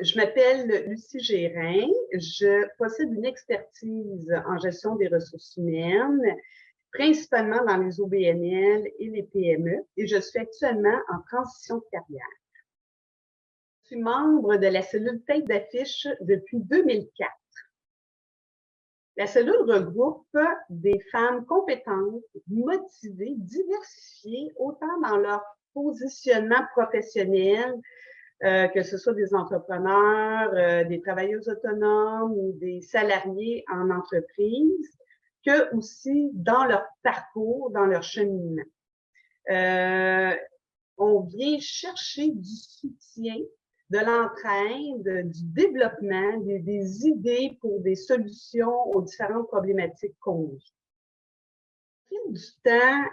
Je m'appelle Lucie Gérin. Je possède une expertise en gestion des ressources humaines, principalement dans les OBNL et les PME, et je suis actuellement en transition de carrière. Je suis membre de la cellule tête d'affiche depuis 2004. La cellule regroupe des femmes compétentes, motivées, diversifiées, autant dans leur positionnement professionnel, que ce soit des entrepreneurs, des travailleuses autonomes ou des salariés en entreprise, que aussi dans leur parcours, dans leur cheminement. On vient chercher du soutien, de l'entraide, du développement, des idées pour des solutions aux différentes problématiques qu'on vit. Au fil du temps,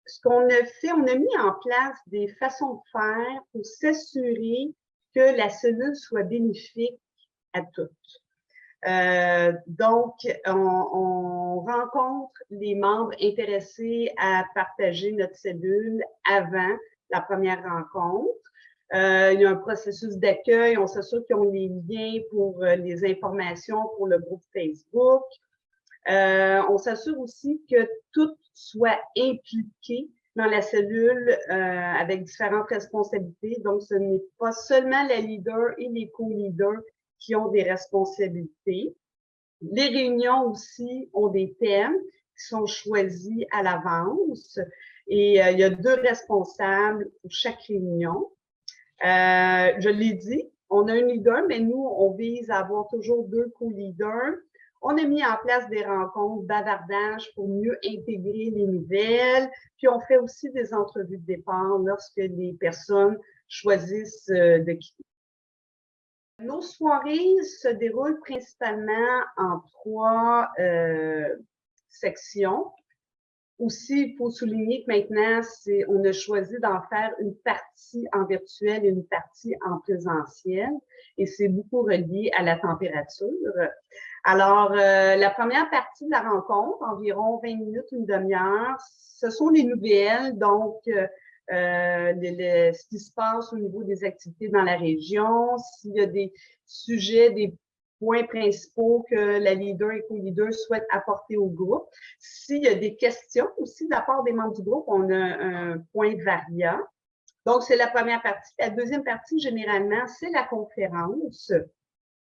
ce qu'on a fait, on a mis en place des façons de faire pour s'assurer que la cellule soit bénéfique à toutes. Donc, on rencontre les membres intéressés à partager notre cellule avant la première rencontre. Il y a un processus d'accueil, on s'assure qu'ils ont les liens pour les informations pour le groupe Facebook. On s'assure aussi que tout soit impliqué dans la cellule avec différentes responsabilités. Donc, ce n'est pas seulement la leader et les co-leaders qui ont des responsabilités. Les réunions aussi ont des thèmes qui sont choisis à l'avance et il y a 2 responsables pour chaque réunion. Je l'ai dit, on a un leader, mais nous, on vise à avoir toujours 2 co-leaders. On a mis en place des rencontres, bavardage pour mieux intégrer les nouvelles. Puis, on fait aussi des entrevues de départ lorsque les personnes choisissent de quitter. Nos soirées se déroulent principalement en 3 sections. Aussi, il faut souligner que maintenant, on a choisi d'en faire une partie en virtuel et une partie en présentiel. Et c'est beaucoup relié à la température. Alors, la première partie de la rencontre, environ 20 minutes, une demi-heure, ce sont les nouvelles, donc ce qui se passe au niveau des activités dans la région, s'il y a des sujets, des points principaux que la leader et co-leader souhaitent apporter au groupe. S'il y a des questions aussi de la part des membres du groupe, on a un point variant. Donc, c'est la première partie. La deuxième partie, généralement, c'est la conférence,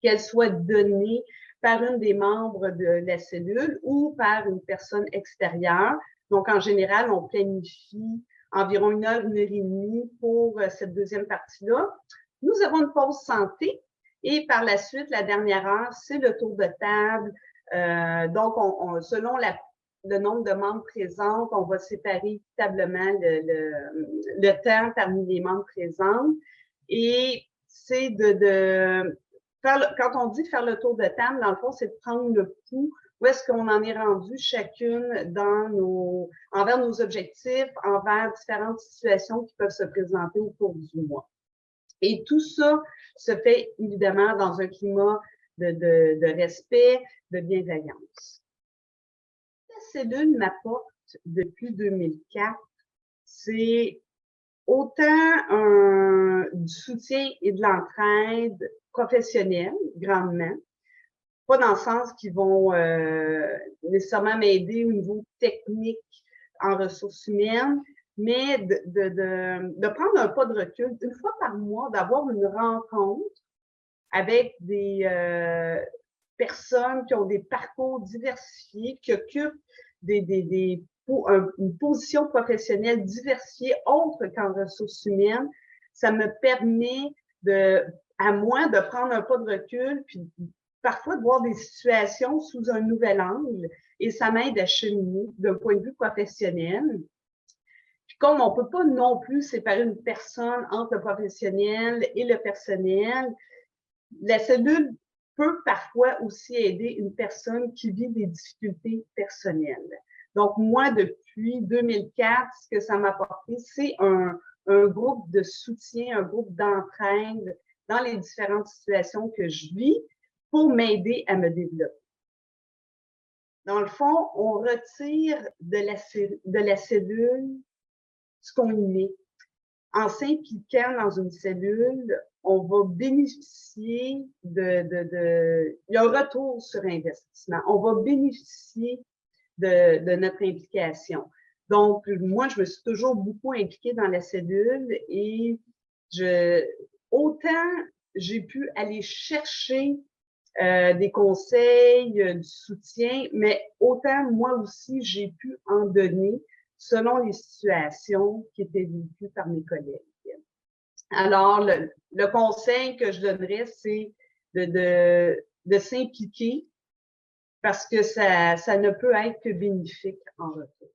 qu'elle soit donnée par une des membres de la cellule ou par une personne extérieure. Donc, en général, on planifie environ 1 heure, 1 heure et demie pour cette deuxième partie-là. Nous avons une pause santé et par la suite, la dernière heure, c'est le tour de table. Donc, selon le nombre de membres présents, on va séparer équitablement le temps parmi les membres présents. Et c'est quand on dit faire le tour de table, dans le fond, c'est de prendre le pouls. Où est-ce qu'on en est rendu chacune envers nos objectifs, envers différentes situations qui peuvent se présenter au cours du mois. Et tout ça se fait évidemment dans un climat de respect, de bienveillance. La cellule m'apporte depuis 2004, c'est autant du soutien et de l'entraide professionnelle, grandement. Pas dans le sens qu'ils vont nécessairement m'aider au niveau technique en ressources humaines, mais de prendre un pas de recul, une fois par mois, d'avoir une rencontre avec des personnes qui ont des parcours diversifiés, qui occupent une position professionnelle diversifiée autre qu'en ressources humaines. Ça me permet à moi de prendre un pas de recul, puis parfois de voir des situations sous un nouvel angle, et ça m'aide à cheminer d'un point de vue professionnel. Puis comme on peut pas non plus séparer une personne entre le professionnel et le personnel, la cellule peut parfois aussi aider une personne qui vit des difficultés personnelles. Donc, moi, depuis 2004, ce que ça m'a apporté, c'est un groupe de soutien, un groupe d'entraide dans les différentes situations que je vis pour m'aider à me développer. Dans le fond, on retire de la cellule ce qu'on y met. en s'impliquant dans une cellule, on va bénéficier il y a un retour sur investissement. On va bénéficier de notre implication. Donc, moi, je me suis toujours beaucoup impliquée dans la cellule et autant j'ai pu aller chercher des conseils, du soutien, mais autant moi aussi, j'ai pu en donner selon les situations qui étaient vécues par mes collègues. Alors, le conseil que je donnerais, c'est de s'impliquer parce que ça ne peut être que bénéfique en retour.